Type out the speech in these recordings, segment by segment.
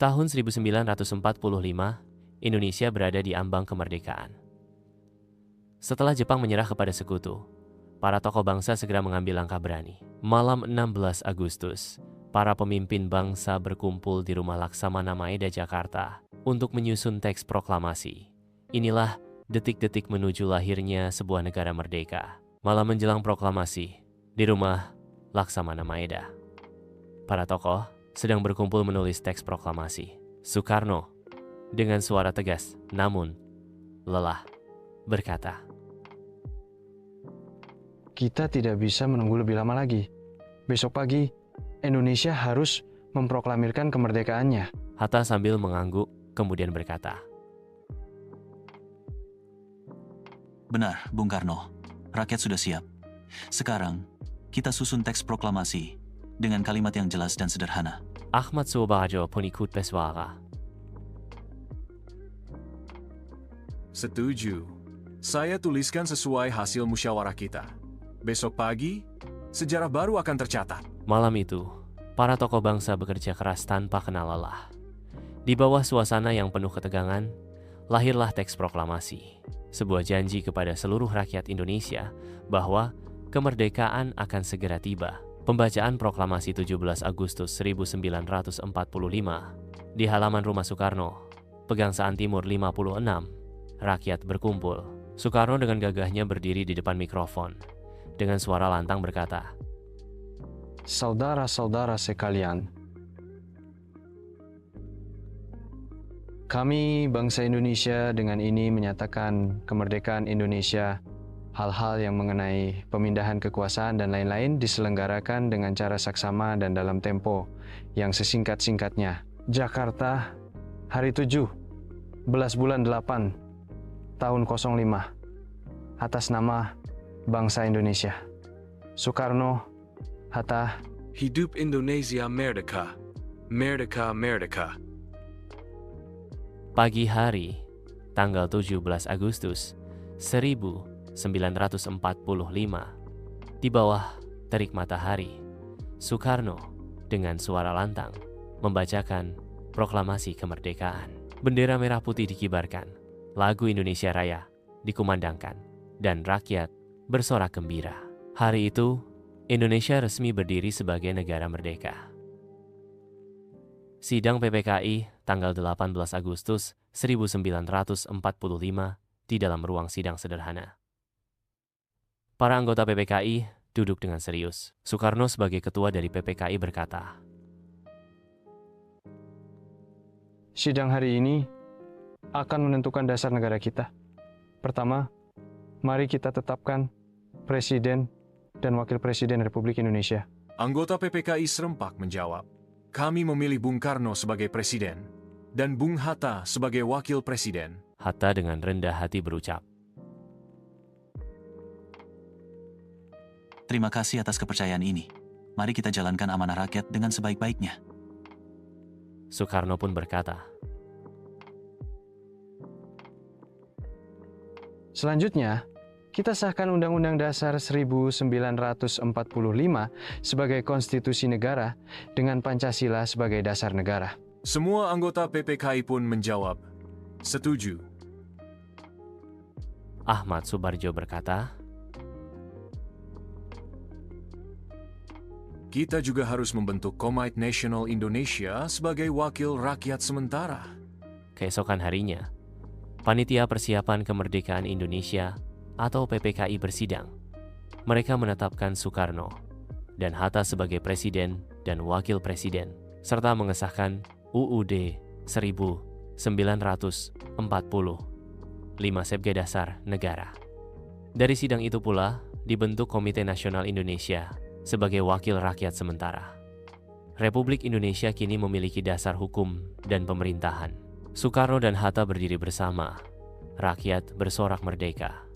Tahun 1945, Indonesia berada di ambang kemerdekaan. Setelah Jepang menyerah kepada sekutu, para tokoh bangsa segera mengambil langkah berani. Malam 16 Agustus, para pemimpin bangsa berkumpul di Rumah Laksamana Maeda, Jakarta untuk menyusun teks proklamasi. Inilah detik-detik menuju lahirnya sebuah negara merdeka. Malam menjelang proklamasi, di Rumah Laksamana Maeda, para tokoh sedang berkumpul menulis teks proklamasi. Soekarno, dengan suara tegas namun lelah, berkata, "Kita tidak bisa menunggu lebih lama lagi. Besok pagi, Indonesia harus memproklamirkan kemerdekaannya." Hatta sambil mengangguk kemudian berkata, "Benar, Bung Karno. Rakyat sudah siap. Sekarang, kita susun teks proklamasi dengan kalimat yang jelas dan sederhana." Ahmad Subarjo pun ikut bersuara. Setuju. Saya tuliskan sesuai hasil musyawarah kita. Besok pagi, sejarah baru akan tercatat. Malam itu, para tokoh bangsa bekerja keras tanpa kenal lelah. Di bawah suasana yang penuh ketegangan, lahirlah teks proklamasi. Sebuah janji kepada seluruh rakyat Indonesia bahwa kemerdekaan akan segera tiba. Pembacaan proklamasi 17 Agustus 1945 di halaman rumah Soekarno, Pegangsaan Timur 56. Rakyat berkumpul. Soekarno dengan gagahnya berdiri di depan mikrofon. Dengan suara lantang berkata, "Saudara-saudara sekalian, kami bangsa Indonesia dengan ini menyatakan kemerdekaan Indonesia. Hal-hal yang mengenai pemindahan kekuasaan dan lain-lain diselenggarakan dengan cara saksama dan dalam tempo yang sesingkat-singkatnya. Jakarta, hari 17 bulan 8 tahun 05, atas nama bangsa Indonesia. Soekarno, Hatta." Hidup Indonesia merdeka. Merdeka, merdeka. Pagi hari, tanggal 17 Agustus 1945, di bawah terik matahari, Soekarno dengan suara lantang membacakan proklamasi kemerdekaan. Bendera merah putih dikibarkan, lagu Indonesia Raya dikumandangkan, dan rakyat bersorak gembira. Hari itu, Indonesia resmi berdiri sebagai negara merdeka. Sidang PPKI tanggal 18 Agustus 1945 di dalam ruang sidang sederhana. Para anggota PPKI duduk dengan serius. Soekarno sebagai ketua dari PPKI berkata, "Sidang hari ini akan menentukan dasar negara kita. Pertama, mari kita tetapkan Presiden dan Wakil Presiden Republik Indonesia." Anggota PPKI serempak menjawab, "Kami memilih Bung Karno sebagai presiden dan Bung Hatta sebagai wakil presiden." Hatta dengan rendah hati berucap, Terima kasih atas kepercayaan ini. Mari kita jalankan amanah rakyat dengan sebaik-baiknya. Soekarno pun berkata, Selanjutnya, kita sahkan Undang-Undang Dasar 1945 sebagai konstitusi negara dengan Pancasila sebagai dasar negara. Semua anggota PPKI pun menjawab, "Setuju." Ahmad Subarjo berkata, Kita juga harus membentuk Komite Nasional Indonesia sebagai wakil rakyat sementara. keesokan harinya, Panitia Persiapan Kemerdekaan Indonesia atau PPKI bersidang. Mereka menetapkan Soekarno dan Hatta sebagai presiden dan wakil presiden, serta mengesahkan UUD 1945 Sebagai Dasar Negara. Dari sidang itu pula dibentuk Komite Nasional Indonesia sebagai wakil rakyat sementara. Republik Indonesia kini memiliki dasar hukum dan pemerintahan. Soekarno dan Hatta berdiri bersama. Rakyat bersorak merdeka.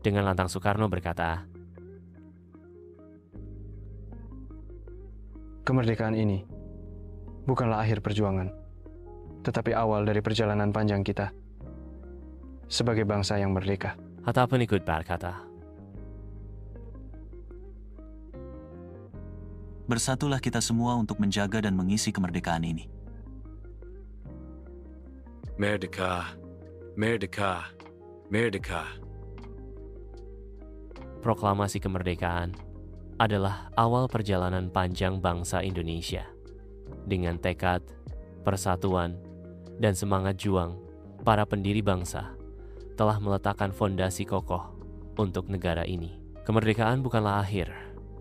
Dengan lantang Soekarno berkata, Kemerdekaan ini bukanlah akhir perjuangan, tetapi awal dari perjalanan panjang kita sebagai bangsa yang merdeka. Hatta pun ikut berkata, Bersatulah kita semua untuk menjaga dan mengisi kemerdekaan ini. Merdeka, merdeka, merdeka. Proklamasi kemerdekaan adalah awal perjalanan panjang bangsa Indonesia. Dengan tekad, persatuan, dan semangat juang, para pendiri bangsa telah meletakkan fondasi kokoh untuk negara ini. Kemerdekaan bukanlah akhir,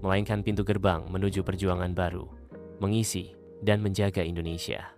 melainkan pintu gerbang menuju perjuangan baru, mengisi dan menjaga Indonesia.